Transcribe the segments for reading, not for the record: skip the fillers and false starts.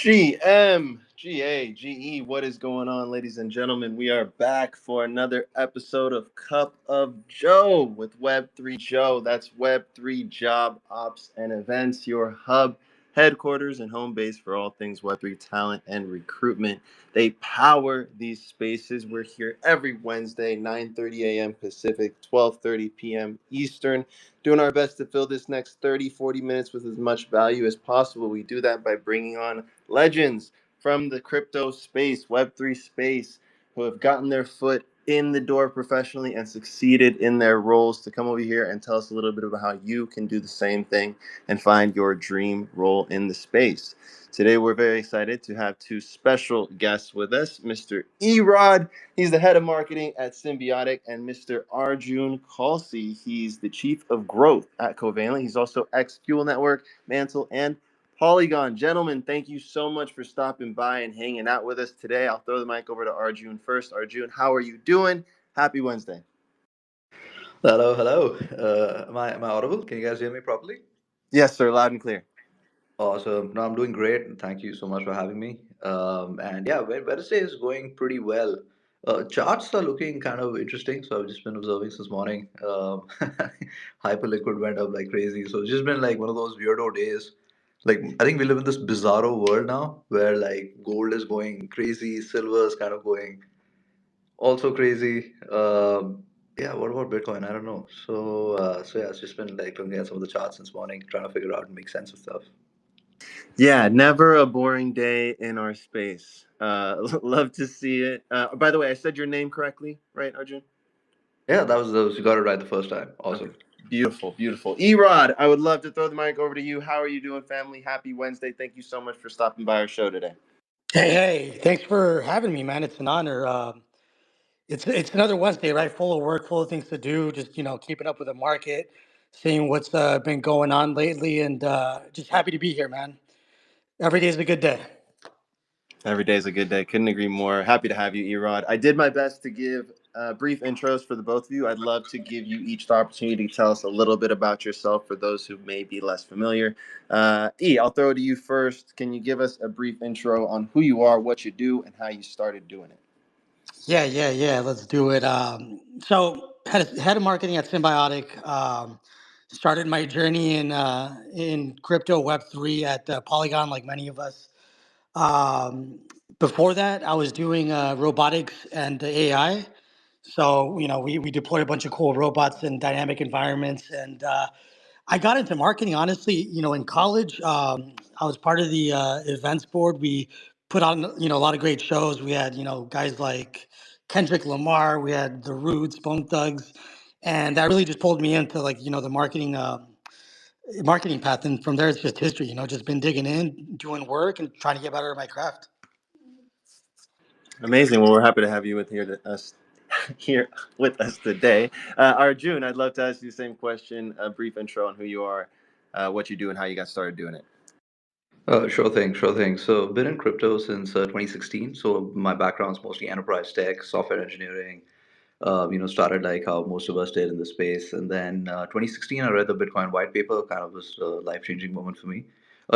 GMGAGE, what is going on, ladies and gentlemen? We are back for another episode of Cup of Joe with Web3 Joe. That's Web3 Job Ops and Events, your hub, headquarters, and home base for all things Web3 talent and recruitment. They power these spaces. We're here every Wednesday, 9:30 a.m. Pacific, 12:30 p.m. Eastern, doing our best to fill this next 30, 40 minutes with as much value as possible. We do that by bringing on legends from the crypto space, Web3 space, who have gotten their foot in the door professionally and succeeded in their roles to come over here and tell us a little bit about how you can do the same thing and find your dream role in the space. Today, we're very excited to have two special guests with us, Mr. Erod. He's the head of marketing at Symbiotic, and Mr. Arjun Khalsi. He's the chief of growth at Covalent. He's also ex-Fuel Network, Mantle, and Polygon. Gentlemen, thank you so much for stopping by and hanging out with us today. I'll throw the mic over to Arjun first. Arjun, how are you doing? Happy Wednesday. Hello, hello. Am I audible? Can you guys hear me properly? Yes, sir. Loud and clear. Awesome. No, I'm doing great. And thank you so much for having me. And yeah, Wednesday is going pretty well. Charts are looking kind of interesting. So I've just been observing since morning. Hyperliquid went up like crazy. So it's just been like one of those weirdo days. Like I think we live in this bizarro world now where like gold is going crazy, silver is kind of going also crazy. Yeah, what about Bitcoin? I don't know. So yeah, it's just been like looking at some of the charts this morning, trying to figure out and make sense of stuff. Yeah, never a boring day in our space. Love to see it. By the way, I said your name correctly, right, Arjun? Yeah, that was you got it right the first time. Okay. Awesome. Beautiful, beautiful. Erod, I would love to throw the mic over to you. How are you doing, family? Happy Wednesday. Thank you so much for stopping by our show today. Hey, thanks for having me, man. It's an honor. It's another Wednesday, right? Full of work, full of things to do. Just keeping up with the market, seeing what's been going on lately, and just happy to be here, man. Every day is a good day. Every day is a good day. Couldn't agree more. Happy to have you, Erod. I did my best to give brief intros for the both of you. I'd love to give you each the opportunity to tell us a little bit about yourself for those who may be less familiar. I'll throw it to you first. Can you give us a brief intro on who you are, what you do, and how you started doing it? Yeah. Let's do it. So head of marketing at Symbiotic. Started my journey in crypto Web3 at Polygon, like many of us. Um, Before that, I was doing robotics and AI. So, we deployed a bunch of cool robots in dynamic environments. And I got into marketing, honestly, in college. I was part of the events board. We put on, a lot of great shows. We had, guys like Kendrick Lamar, we had The Roots, Bone Thugs. And that really just pulled me into like, the marketing path. And from there, it's just history, just been digging in, doing work and trying to get better at my craft. Amazing. Well, we're happy to have you with us here with us today. Arjun, I'd love to ask you the same question, a brief intro on who you are, what you do, and how you got started doing it. Sure thing, sure thing. So been in crypto since 2016. So my background's mostly enterprise tech, software engineering. Started like how most of us did in the space. And then 2016, I read the Bitcoin white paper. Kind of was a life-changing moment for me.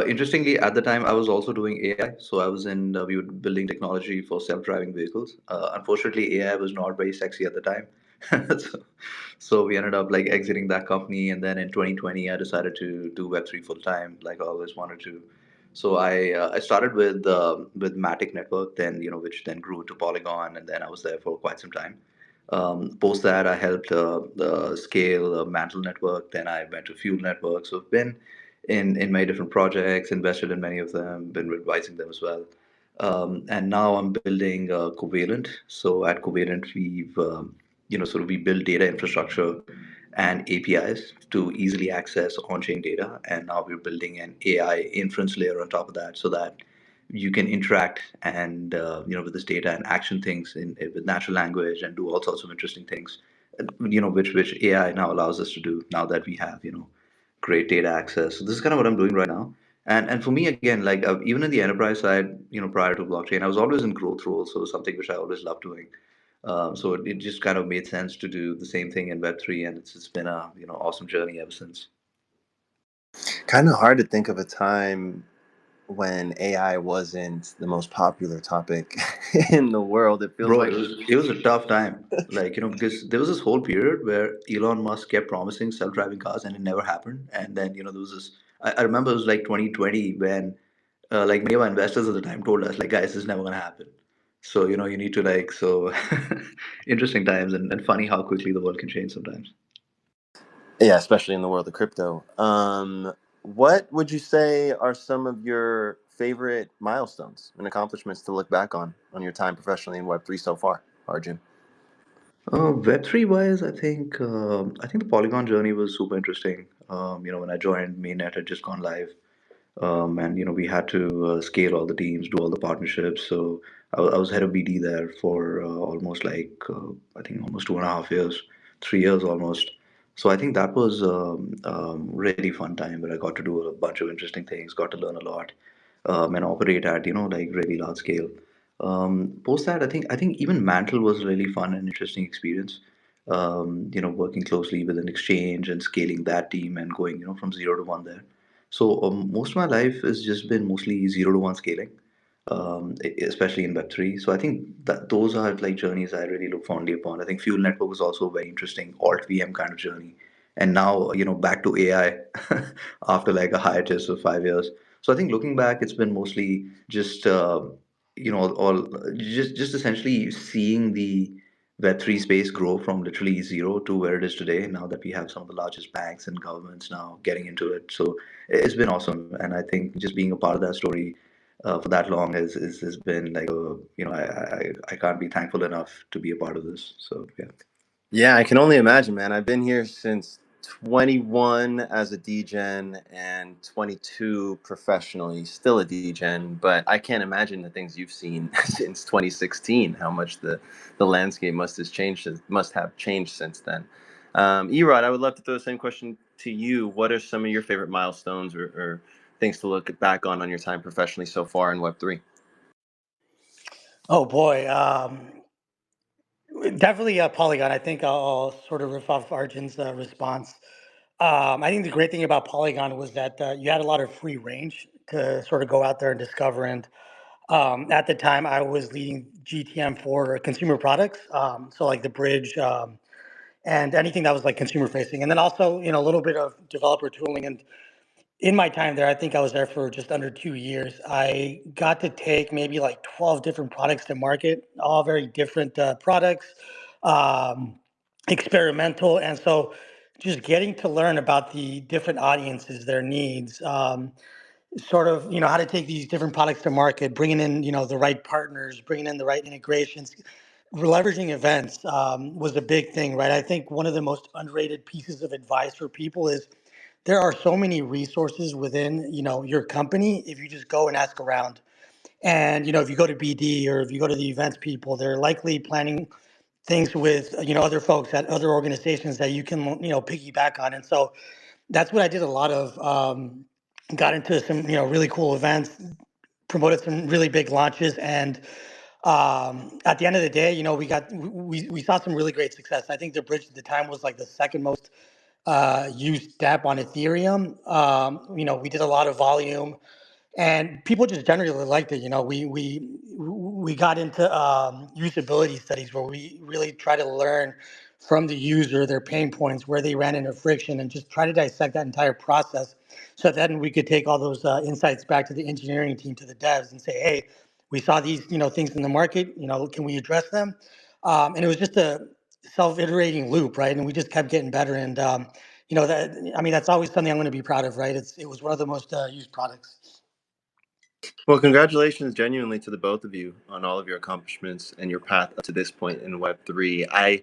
Interestingly, at the time, I was also doing AI. So I was we were building technology for self-driving vehicles. Unfortunately, AI was not very sexy at the time. so, so we ended up like exiting that company. And then in 2020, I decided to do Web3 full time, like I always wanted to. So I started with Matic Network, then which then grew to Polygon, and then I was there for quite some time. Post that, I helped scale Mantle Network. Then I went to Fuel Network. So I've been in many different projects, invested in many of them, been advising them as well. And now I'm building Covalent. So at Covalent, sort of we build data infrastructure and APIs to easily access on-chain data. And now we're building an AI inference layer on top of that, so that you can interact and with this data and action things with natural language and do all sorts of interesting things, which AI now allows us to do now that we have great data access. So this is kind of what I'm doing right now. And for me again, like even in the enterprise side, prior to blockchain, I was always in growth roles, so something which I always loved doing. So it just kind of made sense to do the same thing in Web3, and it's been a awesome journey ever since. Kind of hard to think of a time when AI wasn't the most popular topic in the world. It feels Bro, like it was a tough time. Like, because there was this whole period where Elon Musk kept promising self-driving cars and it never happened. And then, there was this, I remember it was like 2020 when like many of our investors at the time told us, like, guys, this is never gonna happen. So, you need to like, so interesting times, and funny how quickly the world can change sometimes. yeah, especially in the world of crypto. What would you say are some of your favorite milestones and accomplishments to look back on your time professionally in Web3 so far, Arjun? Web3 wise, I think the Polygon journey was super interesting. When I joined, mainnet had just gone live, and we had to scale all the teams, do all the partnerships. So I was head of BD there for almost like I think almost 2.5 years, 3 years almost. So I think that was really fun time where I got to do a bunch of interesting things, got to learn a lot, and operate at like really large scale. Post that, I think even Mantle was a really fun and interesting experience. Working closely with an exchange and scaling that team and going from 0 to 1 there. So most of my life has just been mostly 0 to 1 scaling, especially in Web3. So I think that those are like journeys I really look fondly upon. I think Fuel Network was also a very interesting alt VM kind of journey. And now, back to AI after like a hiatus of 5 years. So I think looking back, it's been mostly just, all just essentially seeing the Web3 space grow from literally zero to where it is today. Now that we have some of the largest banks and governments now getting into it, so it's been awesome. And I think just being a part of that story for that long has been like I can't be thankful enough to be a part of this. So yeah. Yeah, I can only imagine, man. I've been here since 21 as a DGen and 22 professionally, still a DGen, but I can't imagine the things you've seen since 2016, how much the landscape must have changed since then. Erod, I would love to throw the same question to you. What are some of your favorite milestones or things to look back on your time professionally so far in Web3? Oh boy, definitely Polygon. I think I'll sort of riff off Arjun's response. I think the great thing about Polygon was that you had a lot of free range to sort of go out there and discover. And at the time, I was leading GTM for consumer products, so like the bridge and anything that was like consumer facing, and then also a little bit of developer tooling. And in my time there, I think I was there for just under 2 years. I got to take maybe like 12 different products to market, all very different products, um, experimental. And so just getting to learn about the different audiences, their needs, sort of, how to take these different products to market, bringing in, the right partners, bringing in the right integrations, leveraging events was a big thing, right? I think one of the most underrated pieces of advice for people is there are so many resources within your company if you just go and ask around. And if you go to BD or if you go to the events people, they're likely planning things with other folks at other organizations that you can piggyback on. And so that's what I did a lot of. Got into some really cool events, promoted some really big launches, and at the end of the day, we saw some really great success. I think the bridge at the time was like the second most used dApp on Ethereum. We did a lot of volume, and people just generally liked it. We got into usability studies where we really try to learn from the user their pain points, where they ran into friction, and just try to dissect that entire process. So then we could take all those insights back to the engineering team, to the devs, and say, hey, we saw these things in the market. Can we address them? And it was just a self-iterating loop, right? And we just kept getting better. And that, I mean, that's always something I'm going to be proud of, right? It was one of the most used products. Well, congratulations genuinely to the both of you on all of your accomplishments and your path up to this point in Web3.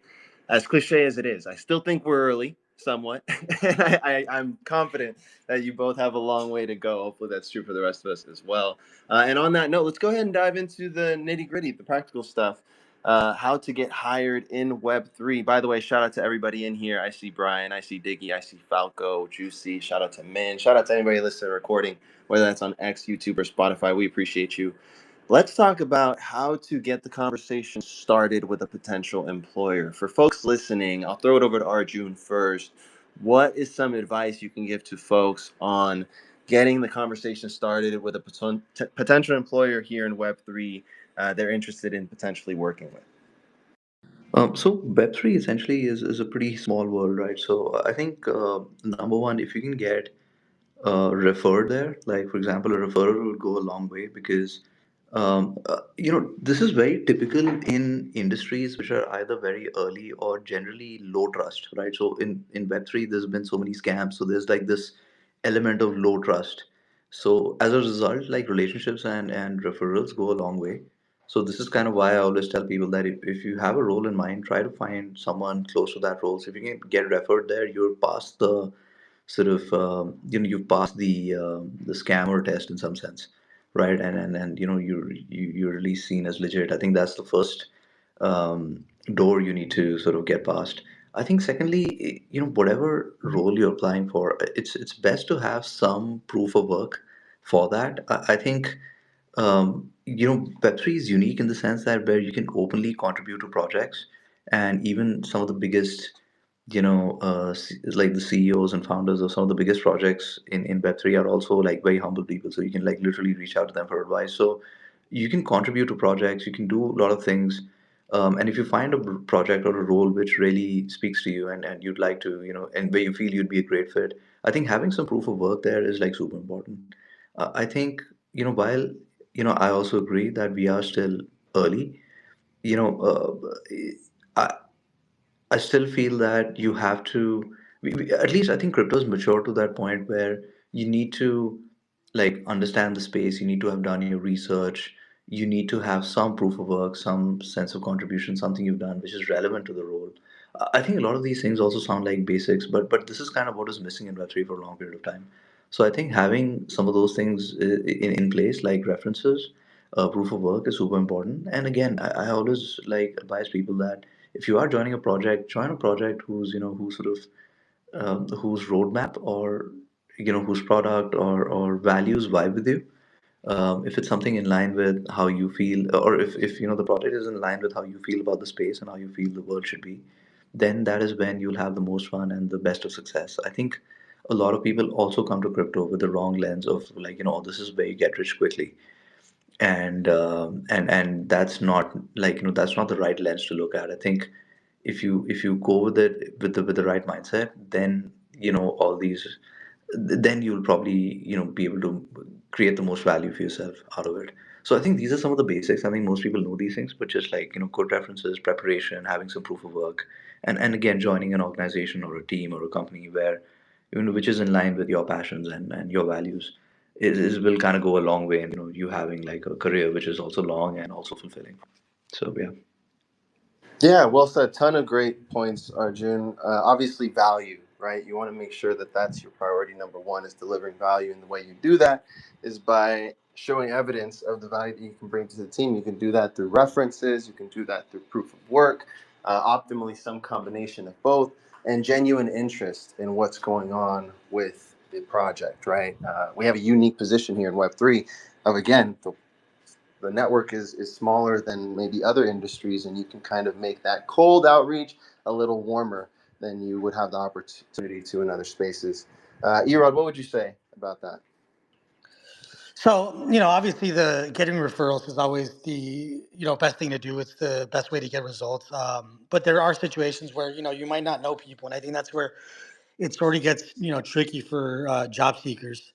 As cliche as it is, I still think we're early somewhat. And I'm confident that you both have a long way to go. Hopefully that's true for the rest of us as well. And on that note, let's go ahead and dive into the nitty gritty, the practical stuff. How to get hired in Web3. By the way, shout out to everybody in here. I see Brian, I see Diggy, I see Falco, Juicy. Shout out to Min. Shout out to anybody listening or recording, whether that's on X, YouTube, or Spotify. We appreciate you. Let's talk about how to get the conversation started with a potential employer. For folks listening, I'll throw it over to Arjun first. What is some advice you can give to folks on getting the conversation started with a potential employer here in Web3 they're interested in potentially working with? So Web3 essentially is a pretty small world, right? So I think number one, if you can get referred there, like for example, a referral would go a long way because this is very typical in industries which are either very early or generally low trust, right? So in Web3, there's been so many scams, so there's like this element of low trust. So as a result, like relationships and referrals go a long way. So this is kind of why I always tell people that if you have a role in mind, try to find someone close to that role. So if you can get referred there, you're past the sort of you've passed the scammer test in some sense, right? And you're really seen as legit. I think that's the first door you need to sort of get past. I think secondly, whatever role you're applying for, it's best to have some proof of work for that. I think Web3 is unique in the sense that where you can openly contribute to projects, and even some of the biggest, like the CEOs and founders of some of the biggest projects in Web3 are also like very humble people. So you can like literally reach out to them for advice. So you can contribute to projects, you can do a lot of things. And if you find a project or a role which really speaks to you and you'd like to, and where you feel you'd be a great fit, I think having some proof of work there is like super important. I think, while, I also agree that we are still early, you know, I, I still feel that you have to, at least I think crypto is mature to that point where you need to like understand the space, you need to have done your research, you need to have some proof of work, some sense of contribution, something you've done which is relevant to the role. I think a lot of these things also sound like basics, but this is kind of what is missing in Web3 for a long period of time. So I think having some of those things in place, like references, proof of work, is super important. And again, I always like advise people that if you are joining a project, join a project who's who sort of whose roadmap or whose product or values vibe with you. If it's something in line with how you feel, or if the project is in line with how you feel about the space and how you feel the world should be, then that is when you'll have the most fun and the best of success. I think a lot of people also come to crypto with the wrong lens of like, this is where you get rich quickly, and that's not like that's not the right lens to look at. I think if you go with it with the right mindset, then all these, then you'll probably be able to create the most value for yourself out of it. So I think these are some of the basics. I think most people know these things, but just like good references, preparation, having some proof of work, and again joining an organization or a team or a company where which is in line with your passions and your values is will kind of go a long way in you having like a career which is also long and also fulfilling. So yeah. Yeah, well said. Ton of great points, Arjun. Obviously, value, right? You want to make sure that that's your priority number one is delivering value, and the way you do that is by showing evidence of the value that you can bring to the team. You can do that through references. You can do that through proof of work. Optimally, some combination of both, and genuine interest in what's going on with the project. Right? We have a unique position here in Web3 of again the network is smaller than maybe other industries, and you can kind of make that cold outreach a little warmer than you would have the opportunity to in other spaces. Erod, what would you say about that? So, obviously the getting referrals is always the, best thing to do. It's the best way to get results. But there are situations where, you might not know people. And I think that's where it sort of gets, tricky for job seekers.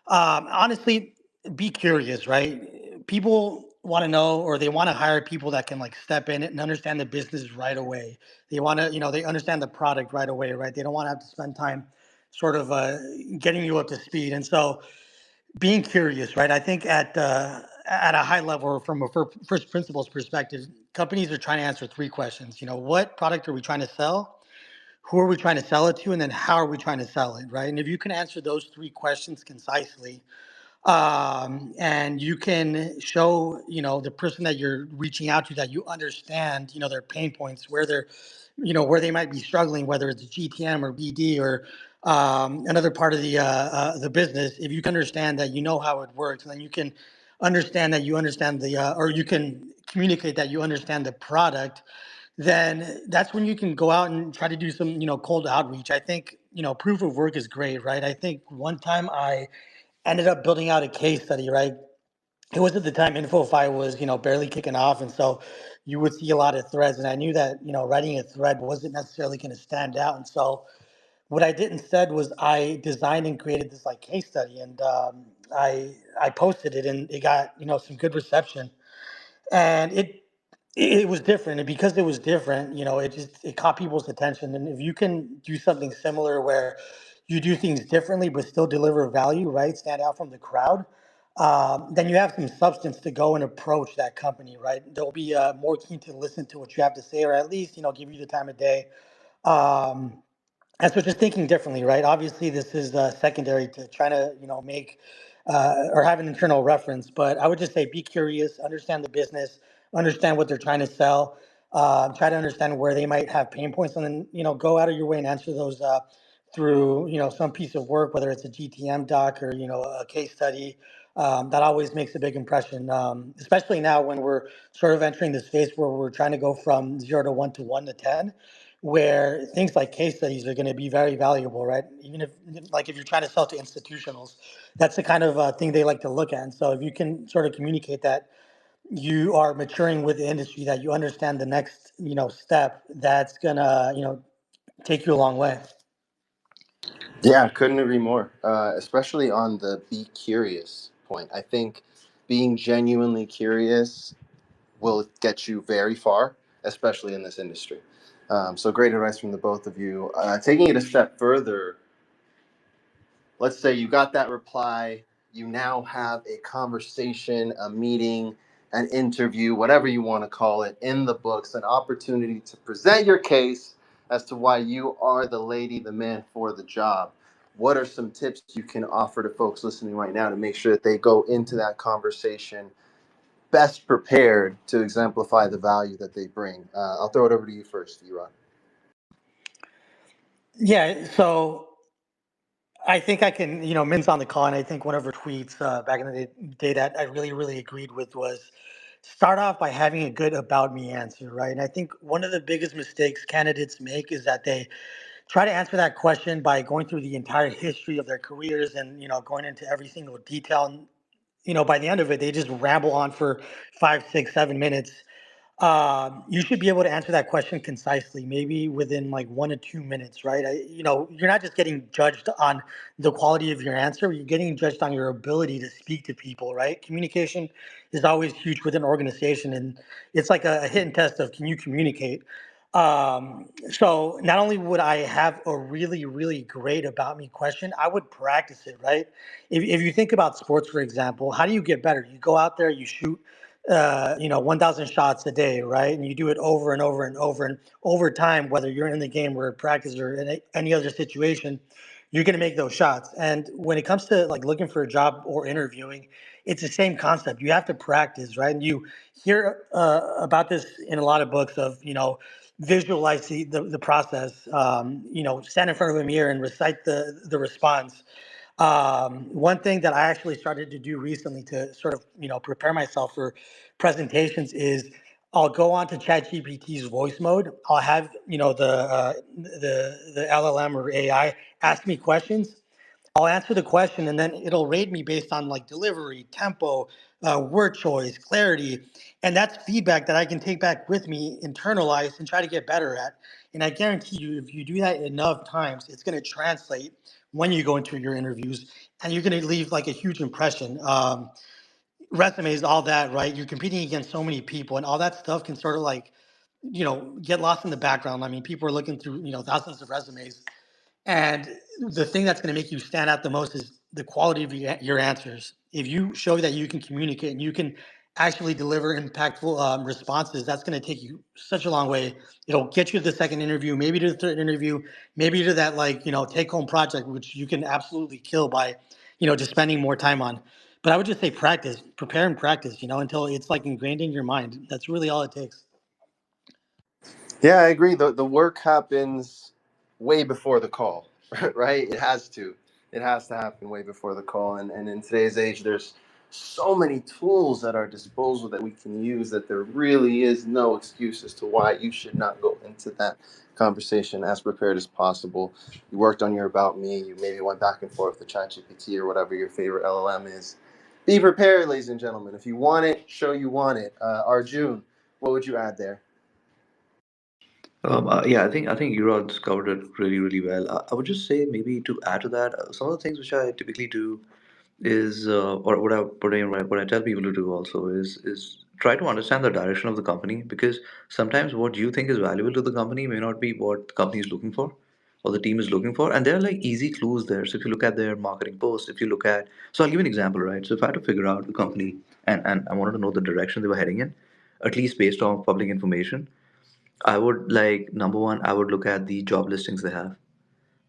Honestly, be curious, right? People want to know, or they want to hire people that can like step in and understand the business right away. They want to, they understand the product right away, right? They don't want to have to spend time sort of getting you up to speed. And so, being curious, right? I think at a high level, or from a first principles perspective, companies are trying to answer three questions. What product are we trying to sell? Who are we trying to sell it to? And then how are we trying to sell it, right? And if you can answer those three questions concisely, and you can show the person that you're reaching out to that you understand their pain points, where they're where they might be struggling, whether it's GTM or BD or another part of the business. If you can understand that, how it works, and then you can understand that you understand the or you can communicate that you understand the product, then that's when you can go out and try to do some cold outreach. I think proof of work is great, right? I think one time I ended up building out a case study, right? It was at the time InfoFi was, barely kicking off. And so you would see a lot of threads. And I knew that, writing a thread wasn't necessarily going to stand out. And so what I did instead was I designed and created this like case study, and I posted it, and it got some good reception, and it was different, and because it was different, it caught people's attention. And if you can do something similar where you do things differently but still deliver value, right, stand out from the crowd, then you have some substance to go and approach that company, right? They'll be more keen to listen to what you have to say, or at least give you the time of day. Um, and so just thinking differently, right? Obviously, this is secondary to trying to, make or have an internal reference. But I would just say be curious, understand the business, understand what they're trying to sell, try to understand where they might have pain points, and then, go out of your way and answer those through, some piece of work, whether it's a GTM doc or, a case study. That always makes a big impression, especially now when we're sort of entering this phase where we're trying to go from 0 to 1 to 10, where things like case studies are going to be very valuable, right? Even if, like, if you're trying to sell to institutionals, that's the kind of thing they like to look at. And so, if you can sort of communicate that you are maturing with the industry, that you understand the next, step, that's gonna, take you a long way. Yeah, couldn't agree more. Especially on the be curious point. I think being genuinely curious will get you very far, especially in this industry. So great advice from the both of you. Taking it a step further, let's say you got that reply, you now have a conversation, a meeting, an interview, whatever you want to call it, in the books, an opportunity to present your case as to why you are the lady, the man for the job. What are some tips you can offer to folks listening right now to make sure that they go into that conversation best prepared to exemplify the value that they bring? I'll throw it over to you first, Erod. Yeah. So I think I can, Min's on the call, and I think one of her tweets back in the day that I really, really agreed with was start off by having a good about me answer, right? And I think one of the biggest mistakes candidates make is that they try to answer that question by going through the entire history of their careers and, going into every single detail. And, by the end of it, they just ramble on for 5, 6, 7 minutes. You should be able to answer that question concisely, maybe within like 1 to 2 minutes, right? You're not just getting judged on the quality of your answer; you're getting judged on your ability to speak to people, right? Communication is always huge within an organization, and it's like a hit and test of can you communicate. So not only would I have a really, really great about me question, I would practice it, right? If you think about sports, for example, how do you get better? You go out there, you shoot 1,000 shots a day, right? And you do it over and over and over. And over time, whether you're in the game or practice or in any other situation, you're going to make those shots. And when it comes to like looking for a job or interviewing, it's the same concept. You have to practice, right? And you hear about this in a lot of books of, visualize the process, stand in front of a mirror and recite the response. One thing that I actually started to do recently to sort of, prepare myself for presentations is I'll go on to ChatGPT's voice mode. I'll have, the LLM or AI ask me questions. I'll answer the question, and then it'll rate me based on like delivery, tempo, word choice, clarity. And that's feedback that I can take back with me, internalize, and try to get better at. And I guarantee you, if you do that enough times, it's going to translate when you go into your interviews, and you're going to leave like a huge impression. Resumes, all that, right? You're competing against so many people, and all that stuff can sort of like, get lost in the background. I mean, people are looking through, thousands of resumes, and the thing that's going to make you stand out the most is the quality of your answers. If you show that you can communicate and you can actually deliver impactful responses, that's going to take you such a long way. It'll get you to the second interview, maybe to the third interview, maybe to that like, take home project, which you can absolutely kill by, just spending more time on. But I would just say practice, prepare and practice, until it's like ingrained in your mind. That's really all it takes. Yeah, I agree. The work happens way before the call, right? It has to. It has to happen way before the call. And in today's age, there's so many tools at our disposal that we can use that there really is no excuse as to why you should not go into that conversation as prepared as possible. You worked on your About Me, you maybe went back and forth with ChatGPT or whatever your favorite LLM is. Be prepared, ladies and gentlemen. If you want it, show you want it. Arjun, what would you add there? Yeah, I think Eurod's covered it really, really well. I would just say maybe to add to that, some of the things which I typically do is, or what I tell people to do also is try to understand the direction of the company, because sometimes what you think is valuable to the company may not be what the company is looking for or the team is looking for, and there are like easy clues there. So if you look at their marketing posts, if you look at, so I'll give you an example, right? So if I had to figure out the company and I wanted to know the direction they were heading in, at least based on public information, I would like number one, I would look at the job listings they have.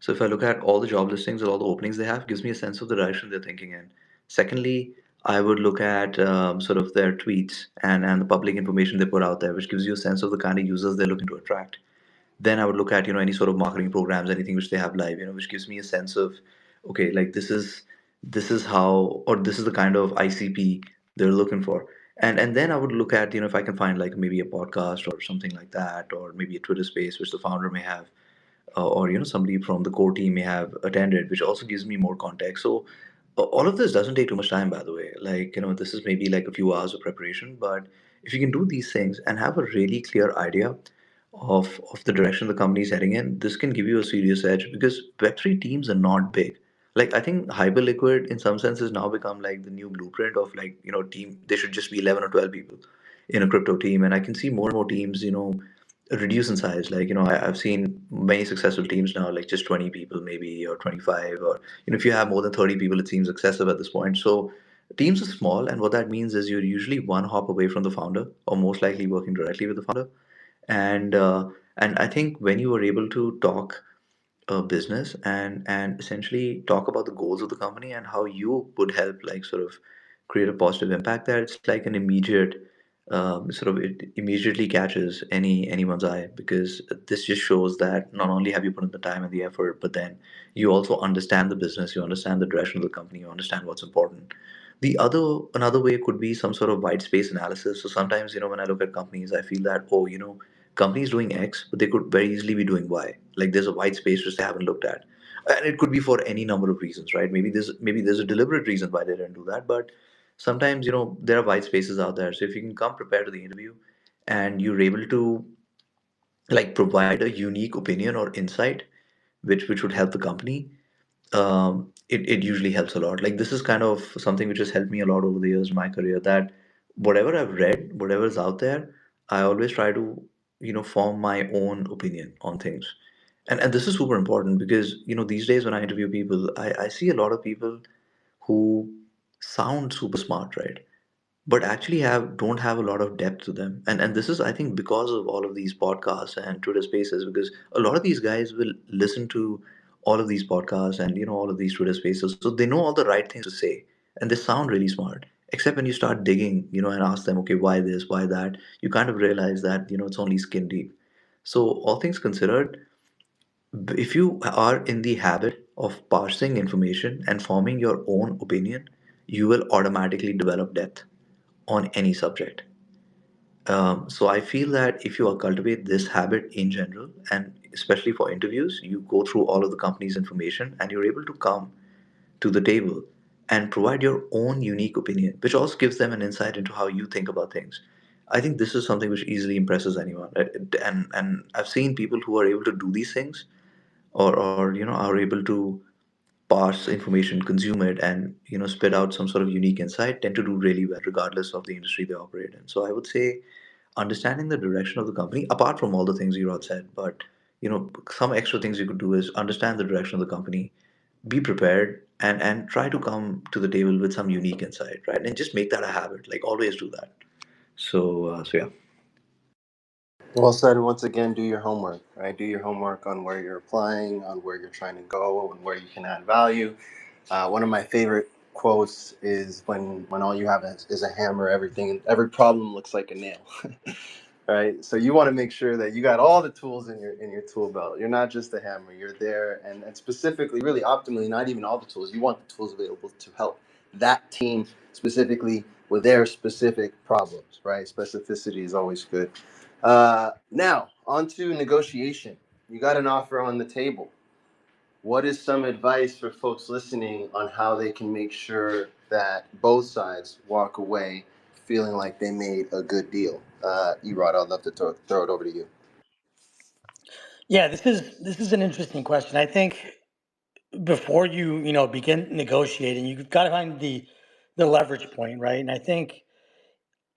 So if I look at all the job listings or all the openings they have, gives me a sense of the direction they're thinking in. Secondly, I would look at sort of their tweets and the public information they put out there, which gives you a sense of the kind of users they're looking to attract. Then I would look at any sort of marketing programs, anything which they have live, which gives me a sense of, okay, like this is how, or this is the kind of ICP they're looking for. And then I would look at if I can find like maybe a podcast or something like that, or maybe a Twitter space which the founder may have, or somebody from the core team may have attended, which also gives me more context. So all of this doesn't take too much time, by the way. Like this is maybe like a few hours of preparation, but if you can do these things and have a really clear idea of the direction the company is heading in, this can give you a serious edge, because Web3 teams are not big. Like I think Hyperliquid in some sense has now become like the new blueprint of like, team. They should just be 11 or 12 people in a crypto team. And I can see more and more teams, reduce in size. Like, I've seen many successful teams now, like just 20 people maybe, or 25, or, if you have more than 30 people, it seems excessive at this point. So teams are small. And what that means is you're usually one hop away from the founder, or most likely working directly with the founder. And I think when you are able to talk business and essentially talk about the goals of the company and how you would help like sort of create a positive impact there, it's like an immediate sort of, it immediately catches anyone's eye, because this just shows that not only have you put in the time and the effort, but then you also understand the business, you understand the direction of the company, you understand what's important. Another way could be some sort of white space analysis. So sometimes, when I look at companies, I feel that, oh, companies doing X, but they could very easily be doing Y. Like there's a white space which they haven't looked at, and it could be for any number of reasons, right? Maybe there's a deliberate reason why they didn't do that, but sometimes there are white spaces out there. So if you can come prepared to the interview, and you're able to like provide a unique opinion or insight, which would help the company, it usually helps a lot. Like this is kind of something which has helped me a lot over the years in my career, that whatever I've read, whatever is out there, I always try to, form my own opinion on things. And this is super important, because, these days when I interview people, I see a lot of people who sound super smart, right? But actually don't have a lot of depth to them. And this is, I think, because of all of these podcasts and Twitter spaces, because a lot of these guys will listen to all of these podcasts and all of these Twitter spaces, so they know all the right things to say, and they sound really smart. Except when you start digging, and ask them, okay, why this, why that, you kind of realize that it's only skin deep. So all things considered, if you are in the habit of parsing information and forming your own opinion, you will automatically develop depth on any subject. So I feel that if you cultivate this habit in general, and especially for interviews, you go through all of the company's information and you're able to come to the table and provide your own unique opinion, which also gives them an insight into how you think about things. I think this is something which easily impresses anyone. Right? And I've seen people who are able to do these things, or are able to parse information, consume it, and spit out some sort of unique insight, tend to do really well regardless of the industry they operate in. So I would say understanding the direction of the company, apart from all the things you all said, but some extra things you could do is understand the direction of the company, be prepared, and try to come to the table with some unique insight, right? And just make that a habit. Like always do that. So yeah. Well said. And once again, do your homework, right? Do your homework on where you're applying, on where you're trying to go, and where you can add value. One of my favorite quotes is when all you have is a hammer, every problem looks like a nail. Right? So you want to make sure that you got all the tools in your tool belt. You're not just a hammer. You're there, and specifically, really optimally, not even all the tools. You want the tools available to help that team specifically with their specific problems, right? Specificity is always good. Now, on to negotiation. You got an offer on the table. What is some advice for folks listening on how they can make sure that both sides walk away feeling like they made a good deal? Erod, I'd love to throw it over to you. Yeah, this is an interesting question. I think before you begin negotiating, you've got to find the leverage point, right? And I think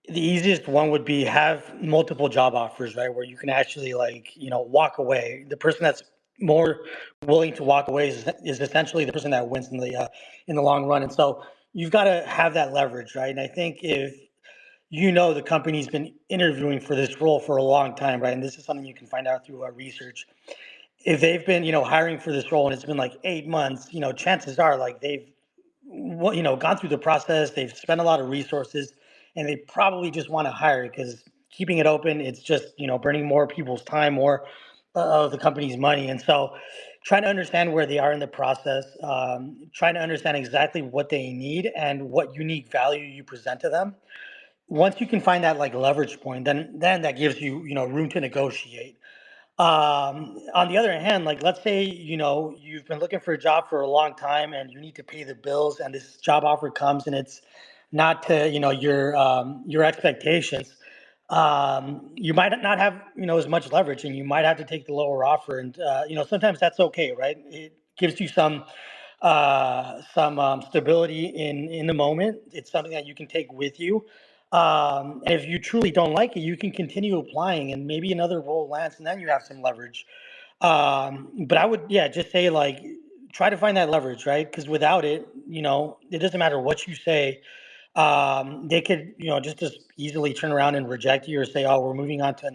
the easiest one would be have multiple job offers, right? Where you can actually walk away. The person that's more willing to walk away is essentially the person that wins in the long run. And so you've got to have that leverage, right? And I think if the company's been interviewing for this role for a long time, right? And this is something you can find out through research. If they've been hiring for this role and it's been like 8 months, chances are like they've gone through the process, they've spent a lot of resources, and they probably just want to hire because keeping it open, it's just burning more people's time, more of the company's money. And so trying to understand where they are in the process, trying to understand exactly what they need and what unique value you present to them. Once you can find that like leverage point, then that gives you room to negotiate. On the other hand, like let's say you've been looking for a job for a long time and you need to pay the bills, and this job offer comes and it's not to your expectations. You might not have as much leverage, and you might have to take the lower offer. And sometimes that's okay, right? It gives you some stability in the moment. It's something that you can take with you. And if you truly don't like it, you can continue applying, and maybe another role lands, and then you have some leverage. But I would, yeah, just say like try to find that leverage, right? Because without it, it doesn't matter what you say. They could, just as easily turn around and reject you or say, "Oh, we're moving on to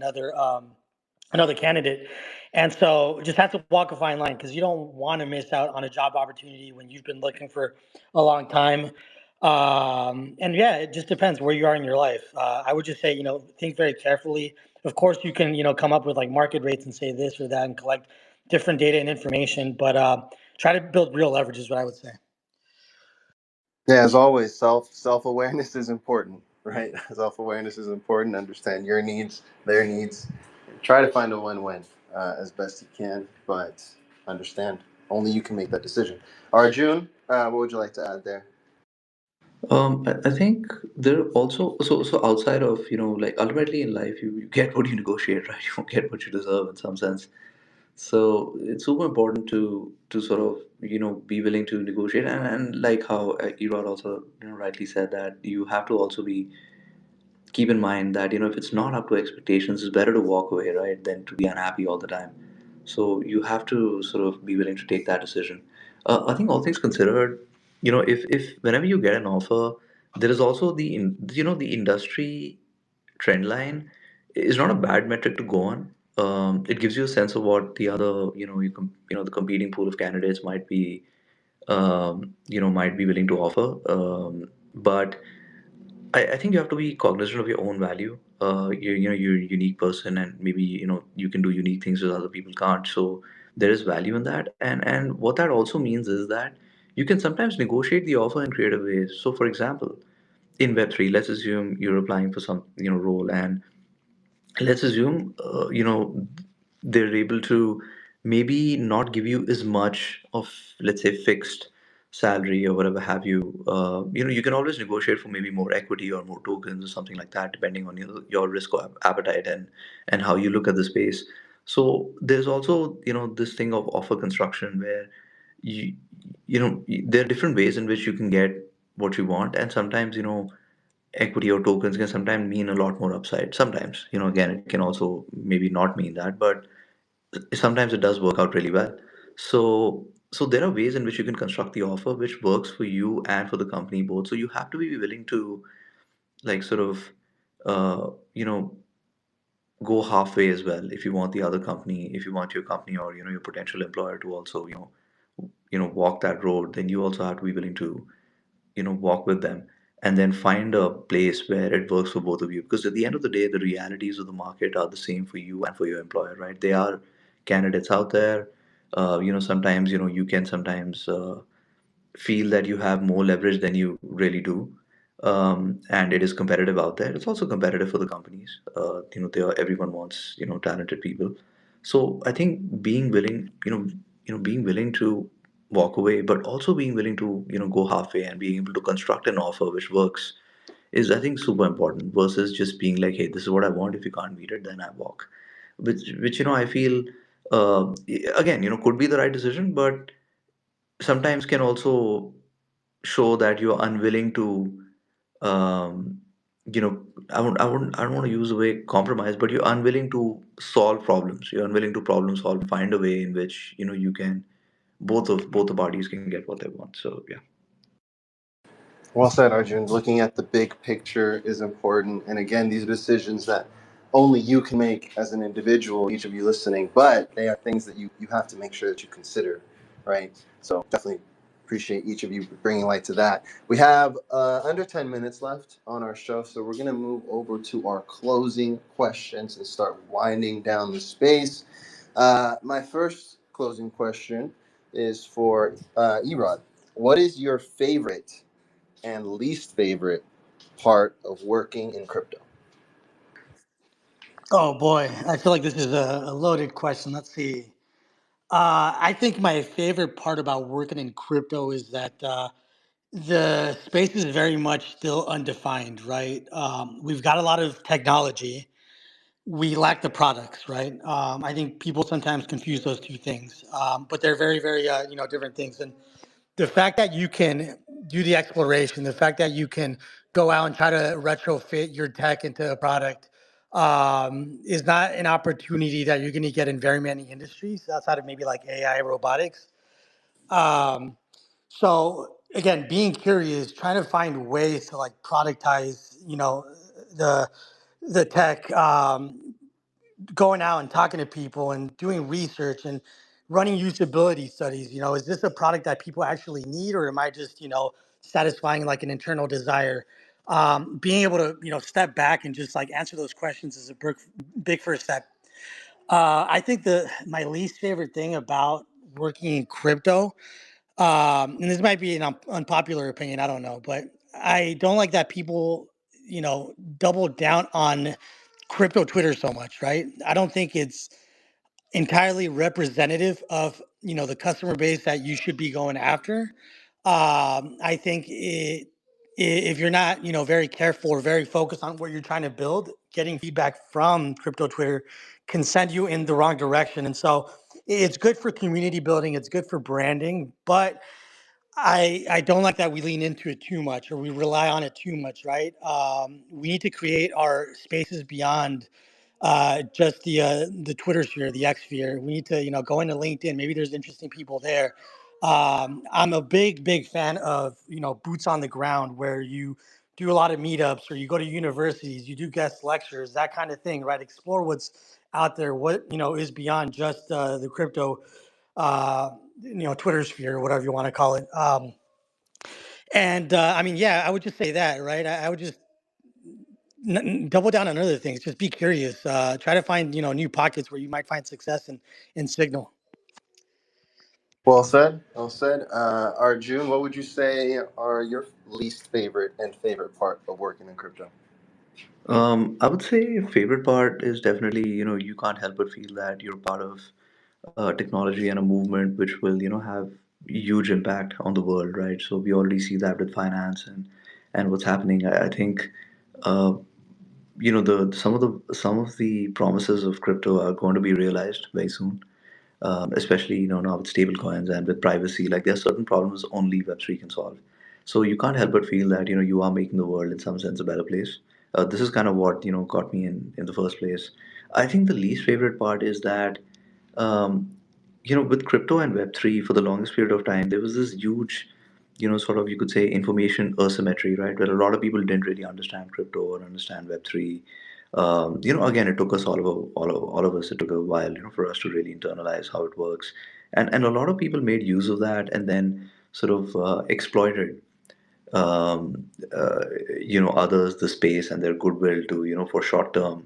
another candidate." And so just have to walk a fine line because you don't want to miss out on a job opportunity when you've been looking for a long time. And yeah, it just depends where you are in your life. I would just say, think very carefully. Of course, you can, come up with like market rates and say this or that and collect different data and information, but try to build real leverage is what I would say. Yeah, as always, self awareness is important, right? Self awareness is important. Understand your needs, their needs. Try to find a win-win as best you can, but understand only you can make that decision. Arjun, what would you like to add there? I think there are also so outside of like ultimately in life you get what you negotiate, right? You don't get what you deserve in some sense. So it's super important to sort of be willing to negotiate, and like how Erod also rightly said that you have to also be keep in mind that if it's not up to expectations, it's better to walk away, right, than to be unhappy all the time. So you have to sort of be willing to take that decision. I think all things considered, if whenever you get an offer, there is also the industry trend line is not a bad metric to go on. It gives you a sense of what the other the competing pool of candidates might be willing to offer. But I think you have to be cognizant of your own value. You're a unique person, and maybe you can do unique things that other people can't. So there is value in that, and what that also means is that you can sometimes negotiate the offer in creative ways. So, for example, in Web3, let's assume you're applying for some role, and let's assume they're able to maybe not give you as much of, let's say, fixed salary or whatever have you. You can always negotiate for maybe more equity or more tokens or something like that, depending on your risk or appetite and how you look at the space. So there's also this thing of offer construction where you there are different ways in which you can get what you want, and sometimes equity or tokens can sometimes mean a lot more upside. Sometimes, again, it can also maybe not mean that, but sometimes it does work out really well. So there are ways in which you can construct the offer which works for you and for the company both. So you have to be willing to like sort of uh, you know go halfway as well. If you want the other company, if you want your company or your potential employer to also walk that road, then you also have to be willing to walk with them and then find a place where it works for both of you, because at the end of the day the realities of the market are the same for you and for your employer, right? There are candidates out there. Sometimes you can sometimes feel that you have more leverage than you really do. and it is competitive out there. It's also competitive for the companies. Everyone wants talented people. So I think being willing, being willing to walk away, but also being willing to go halfway and being able to construct an offer which works is, I think, super important versus just being like, hey, this is what I want. If you can't meet it, then I walk. Which I feel, again, could be the right decision, but sometimes can also show that you're unwilling to, um, I don't want to use the way compromise, but you're unwilling to solve problems. You're unwilling to problem solve and find a way in which you can both the parties can get what they want. So yeah. Well said, Arjun. Looking at the big picture is important. And again, these are decisions that only you can make as an individual, each of you listening, but they are things that you have to make sure that you consider, right? So definitely appreciate each of you bringing light to that. We have under 10 minutes left on our show, so we're going to move over to our closing questions and start winding down the space. My first closing question is for Erod. What is your favorite and least favorite part of working in crypto? Oh boy, I feel like this is a loaded question. Let's see. I think my favorite part about working in crypto is that the space is very much still undefined, right? We've got a lot of technology. We lack the products, right? I think people sometimes confuse those two things, but they're very, very, different things. And the fact that you can do the exploration, the fact that you can go out and try to retrofit your tech into a product is not an opportunity that you're going to get in very many industries outside of maybe like AI robotics. Um, so again, being curious, trying to find ways to like productize, the the tech, going out and talking to people and doing research and running usability studies. Is this a product that people actually need, or am I just, satisfying like an internal desire? Being able to, step back and just like answer those questions is a big first step. I think the my least favorite thing about working in crypto, and this might be an unpopular opinion, I don't know, but I don't like that people, double down on crypto Twitter so much, right? I don't think it's entirely representative of the customer base that you should be going after. I think if you're not very careful or very focused on what you're trying to build, getting feedback from crypto Twitter can send you in the wrong direction. And so it's good for community building, it's good for branding, but I don't like that we lean into it too much or we rely on it too much, right? We need to create our spaces beyond just the Twitter sphere, the X sphere. We need to go into LinkedIn. Maybe there's interesting people there. I'm a big fan of boots on the ground where you do a lot of meetups or you go to universities, you do guest lectures, that kind of thing, right? Explore what's out there, what is beyond just the crypto uh, Twitter sphere, whatever you want to call it. And I mean, yeah, I would just say that, right? I would just double down on other things. Just be curious. Try to find new pockets where you might find success in Signal. Well said. Well said. Arjun, what would you say are your least favorite and favorite part of working in crypto? I would say favorite part is definitely, you can't help but feel that you're part of technology and a movement which will, have huge impact on the world, right? So we already see that with finance and what's happening. I think, uh, the some of the promises of crypto are going to be realized very soon, especially now with stable coins and with privacy. Like there are certain problems only Web3 can solve. So you can't help but feel that you are making the world in some sense a better place. This is kind of what got me in the first place. I think the least favorite part is that, um, with crypto and Web3 for the longest period of time, there was this huge, sort of, you could say, information asymmetry, right? Where a lot of people didn't really understand crypto or understand Web3. Again, it took us all of us. It took a while, for us to really internalize how it works, and a lot of people made use of that and then sort of exploited others the space and their goodwill to for short term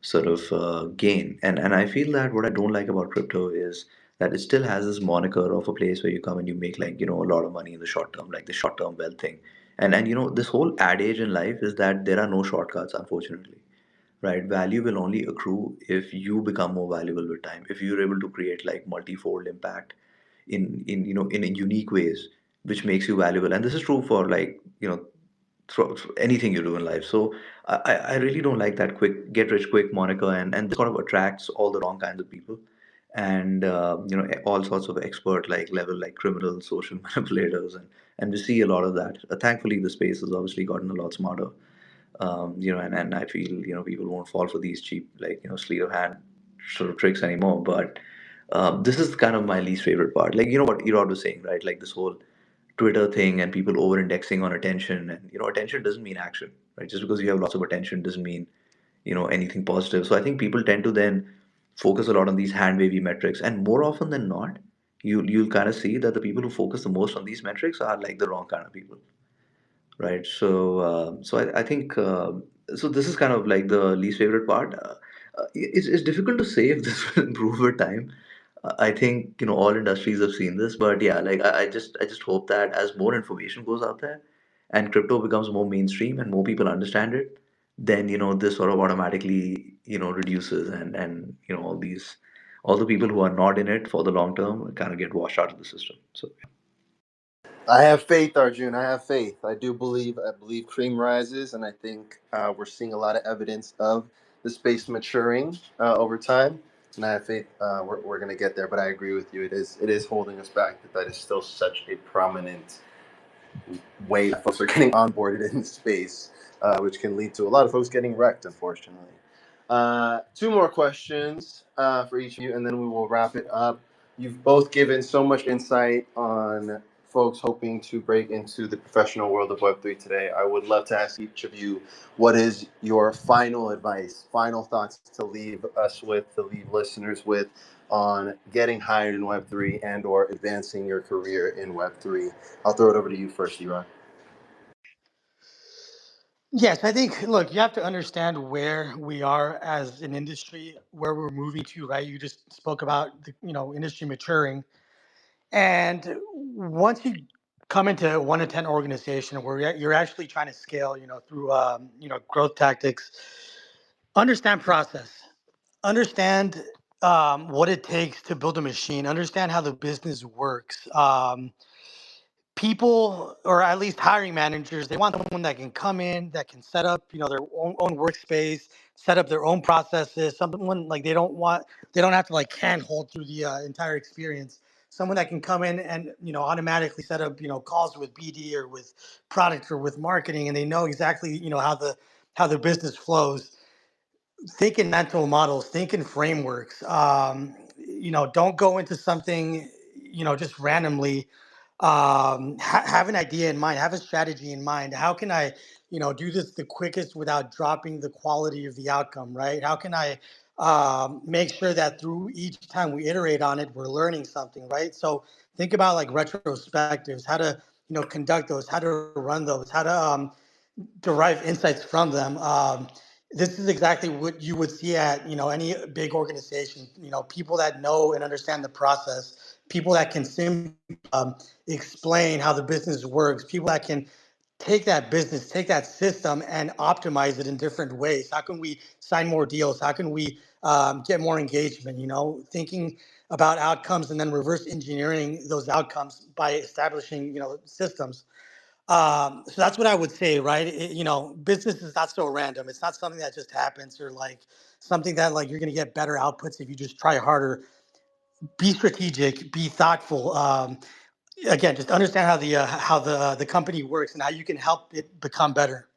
sort of gain. And I feel that what I don't like about crypto is that it still has this moniker of a place where you come and you make, like, a lot of money in the short term, like the short term wealth thing. And this whole adage in life is that there are no shortcuts, unfortunately, right? Value will only accrue if you become more valuable with time, if you're able to create like multifold impact in unique ways, which makes you valuable. And this is true for like through anything you do in life. So I really don't like that quick get rich quick moniker, and this sort of attracts all the wrong kinds of people, and all sorts of expert like level like criminals, social manipulators, and we see a lot of that. Thankfully, the space has obviously gotten a lot smarter. And I feel people won't fall for these cheap like sleeve of hand sort of tricks anymore. But this is kind of my least favorite part. Like what Erod was saying, right? Like this whole Twitter thing and people over indexing on attention, and attention doesn't mean action, right? Just because you have lots of attention doesn't mean anything positive. So I think people tend to then focus a lot on these hand wavy metrics, and more often than not, you'll kind of see that the people who focus the most on these metrics are like the wrong kind of people, right? So I think so. This is kind of like the least favorite part. It's difficult to say if this will improve with time. I think all industries have seen this, but yeah, like I just hope that as more information goes out there, and crypto becomes more mainstream and more people understand it, then this sort of automatically reduces, and all the people who are not in it for the long term kind of get washed out of the system. So I have faith, Arjun. I have faith. I do believe. I believe cream rises, and I think we're seeing a lot of evidence of the space maturing over time. And I have faith we're going to get there. But I agree with you. It is holding us back. That is still such a prominent way that folks are getting onboarded in space, which can lead to a lot of folks getting wrecked, unfortunately. Two more questions for each of you, and then we will wrap it up. You've both given so much insight on folks hoping to break into the professional world of Web3 today. I would love to ask each of you, what is your final advice, final thoughts to leave us with, to leave listeners with on getting hired in Web3 and or advancing your career in Web3? I'll throw it over to you first, Eron. Yes, I think, look, you have to understand where we are as an industry, where we're moving to, right? You just spoke about the, industry maturing. And once you come into 1 to 10 organization where you're actually trying to scale, through, growth tactics, understand process, understand what it takes to build a machine, understand how the business works. People, or at least hiring managers, they want someone that can come in, that can set up their own workspace, set up their own processes, someone like they don't have to like handhold through the entire experience, someone that can come in and automatically set up calls with BD or with product or with marketing, and they know exactly how the business flows. Think in mental models, think in frameworks. Don't go into something just randomly. Have an idea in mind, have a strategy in mind. How can I do this the quickest without dropping the quality of the outcome, right? How can I make sure that through each time we iterate on it, we're learning something, right? So think about like retrospectives, how to conduct those, how to run those, how to derive insights from them. This is exactly what you would see at any big organization. People that know and understand the process, people that can explain how the business works, people that can take that business, take that system, and optimize it in different ways. How can we sign more deals? How can we get more engagement? Thinking about outcomes and then reverse engineering those outcomes by establishing systems. So that's what I would say, right? Business is not so random. It's not something that just happens, or like something that like you're going to get better outputs if you just try harder. Be strategic, be thoughtful. Again, just understand how the company works and how you can help it become better.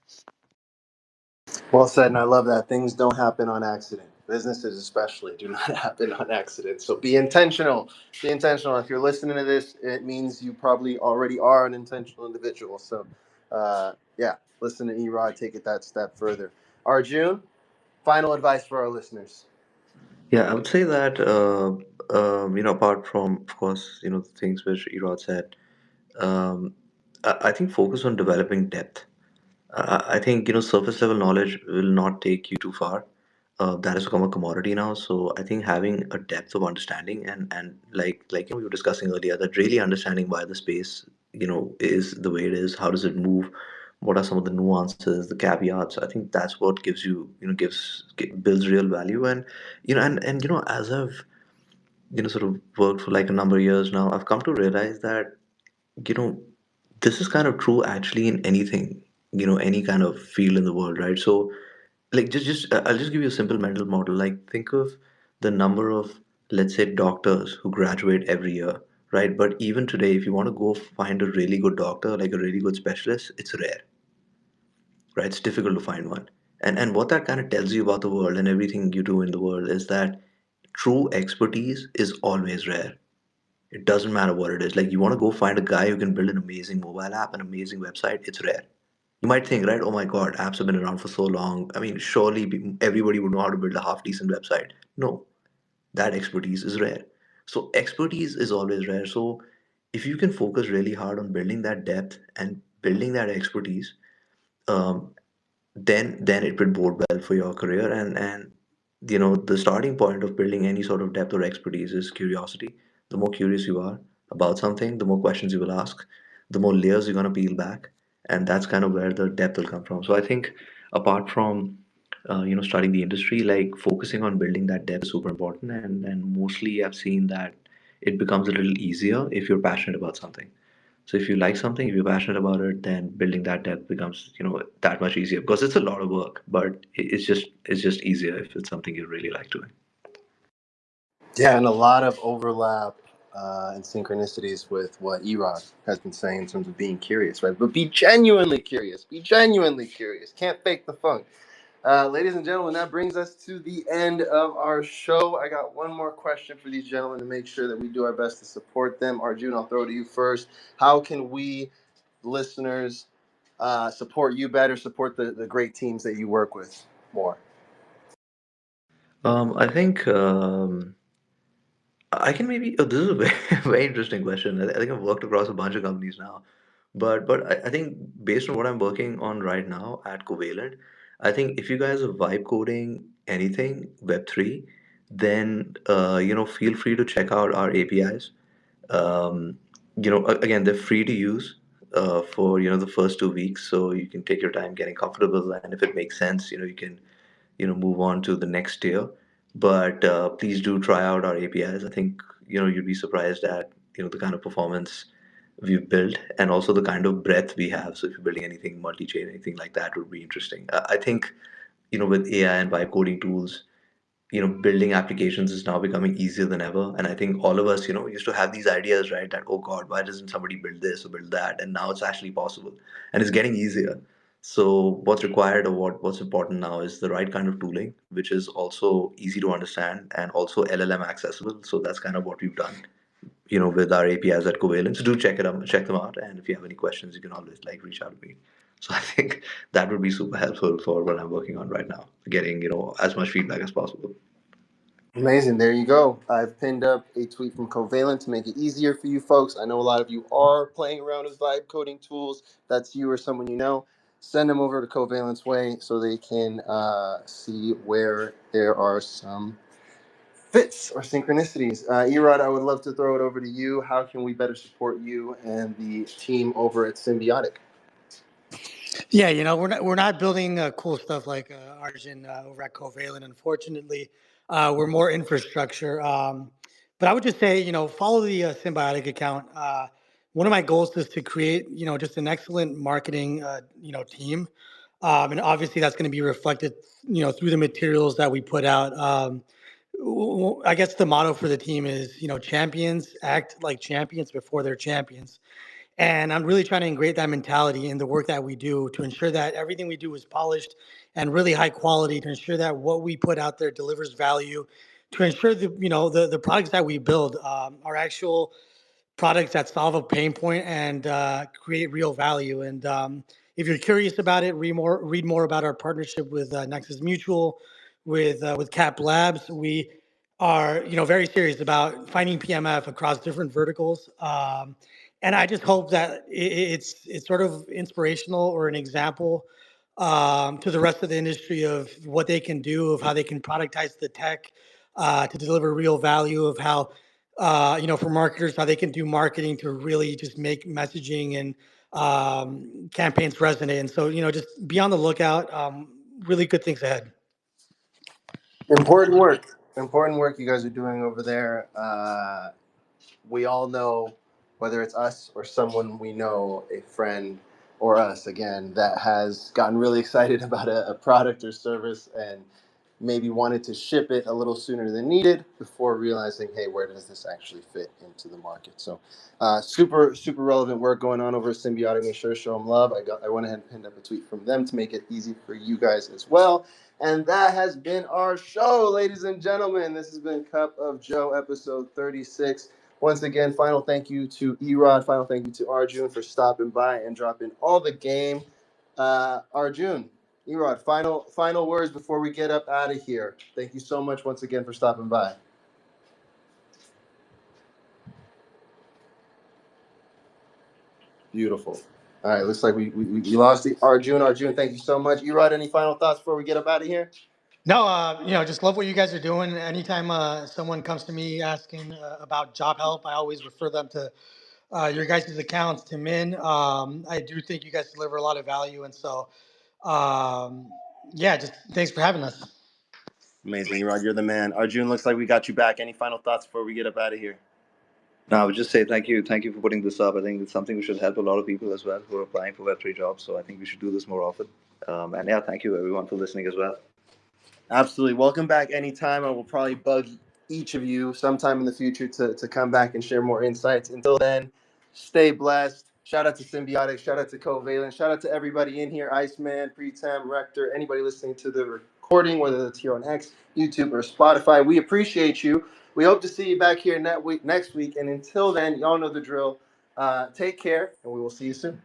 Well said, and I love that. Things don't happen on accident. Businesses, especially, do not happen on accident. So be intentional. Be intentional. If you're listening to this, it means you probably already are an intentional individual. So, yeah, listen to Erod. Take it that step further. Arjun, final advice for our listeners. yeah, I would say that apart from, of course, the things which Erod said, um, I think focus on developing depth. I think surface level knowledge will not take you too far. That has become a commodity now. So I think having a depth of understanding, and like we were discussing earlier, that really understanding why the space is the way it is? How does it move? What are some of the nuances, the caveats? I think that's what gives you, builds real value. And as I've sort of worked for like a number of years now, I've come to realize that you know this is kind of true actually in anything, any kind of field in the world, right? So like just I'll just give you a simple mental model. Like think of the number of, let's say, doctors who graduate every year, right? But even today, if you want to go find a really good doctor, like a really good specialist, it's rare, right? It's difficult to find one. And what that kind of tells you about the world and everything you do in the world is that true expertise is always rare. It doesn't matter what it is. Like you want to go find a guy who can build an amazing mobile app, an amazing website, it's rare. You might think, right? Oh my God, apps have been around for so long. I mean, surely everybody would know how to build a half decent website. No, that expertise is rare. So expertise is always rare. So if you can focus really hard on building that depth and building that expertise, um, then it would bode well for your career. And the starting point of building any sort of depth or expertise is curiosity. The more curious you are about something, the more questions you will ask, the more layers you're going to peel back, and that's kind of where the depth will come from. So I think apart from studying the industry, like focusing on building that depth is super important. And mostly I've seen that it becomes a little easier if you're passionate about something. So if you like something, if you're passionate about it, then building that depth becomes, that much easier because it's a lot of work, but it's just easier if it's something you really like doing. Yeah, and a lot of overlap and synchronicities with what Erod has been saying in terms of being curious, right? But be genuinely curious. Be genuinely curious. Can't fake the funk. Ladies and gentlemen, that brings us to the end of our show. I got one more question for these gentlemen to make sure that we do our best to support them. Arjun, I'll throw it to you first. How can we, listeners, support you better, support the great teams that you work with more? I think I can maybe. Oh, this is a very, very interesting question. I think I've worked across a bunch of companies now, but I think based on what I'm working on right now at Covalent, I think if you guys are vibe coding anything Web3, then feel free to check out our APIs. Again, they're free to use for the first 2 weeks, so you can take your time getting comfortable, and if it makes sense, you can move on to the next tier. But please do try out our APIs. I think you'd be surprised at the kind of performance we've built and also the kind of breadth we have. So if you're building anything multi-chain, anything like that would be interesting. I think with AI and vibe coding tools, building applications is now becoming easier than ever. And I think all of us, used to have these ideas, right? That, oh God, why doesn't somebody build this or build that? And now it's actually possible and it's getting easier. So what's required or what's important now is the right kind of tooling, which is also easy to understand and also LLM accessible. So that's kind of what we've done, with our APIs at Covalence. Do check them out. And if you have any questions, you can always like reach out to me. So I think that would be super helpful for what I'm working on right now, getting, as much feedback as possible. Amazing. There you go. I've pinned up a tweet from Covalent to make it easier for you folks. I know a lot of you are playing around with vibe coding tools. That's you or someone you know. Send them over to Covalent's way so they can see where there are some fits or synchronicities. Erod, I would love to throw it over to you. How can we better support you and the team over at Symbiotic? Yeah, we're not building cool stuff like Arjun over at Covalent. Unfortunately, we're more infrastructure. But I would just say, follow the Symbiotic account. One of my goals is to create, just an excellent marketing, team, and obviously that's going to be reflected, through the materials that we put out. I guess the motto for the team is, champions act like champions before they're champions. And I'm really trying to integrate that mentality in the work that we do to ensure that everything we do is polished and really high quality, to ensure that what we put out there delivers value, to ensure that, the products that we build are actual products that solve a pain point and create real value. And if you're curious about it, read more about our partnership with Nexus Mutual, with Cap Labs. We are very serious about finding PMF across different verticals. And I just hope that it's sort of inspirational or an example to the rest of the industry of what they can do, of how they can productize the tech to deliver real value, of how for marketers, how they can do marketing to really just make messaging and campaigns resonate. And so, just be on the lookout. Really good things ahead. Important work you guys are doing over there. We all know, whether it's us or someone we know, a friend or us again, that has gotten really excited about a product or service and maybe wanted to ship it a little sooner than needed before realizing, hey, where does this actually fit into the market? So super relevant work going on over at Symbiotic. Make sure to show them love. I went ahead and pinned up a tweet from them to make it easy for you guys as well. And that has been our show, ladies and gentlemen. This has been Cup of Joe, episode 36. Once again, final thank you to Erod. Final thank you to Arjun for stopping by and dropping all the game. Arjun, Erod, final words before we get up out of here. Thank you so much once again for stopping by. Beautiful. All right, looks like we lost the Arjun. Arjun, thank you so much. Erod, any final thoughts before we get up out of here? No, just love what you guys are doing. Anytime someone comes to me asking about job help, I always refer them to your guys' accounts to Min. I do think you guys deliver a lot of value, and so um, yeah, just thanks for having us. Amazing, Erod, you're the man. Arjun, looks like we got you back. Any final thoughts before we get up out of here? No, I would just say thank you for putting this up. I think it's something which should help a lot of people as well who are applying for Web3 jobs. So I think we should do this more often. And yeah, thank you everyone for listening as well. Absolutely. Welcome back anytime. I will probably bug each of you sometime in the future to come back and share more insights. Until then, stay blessed. Shout out to Symbiotic. Shout out to Covalent. Shout out to everybody in here, Iceman, Pretem, Rector, anybody listening to the recording, whether it's here on X, YouTube, or Spotify. We appreciate you. We hope to see you back here next week. And until then, y'all know the drill. Take care, and we will see you soon.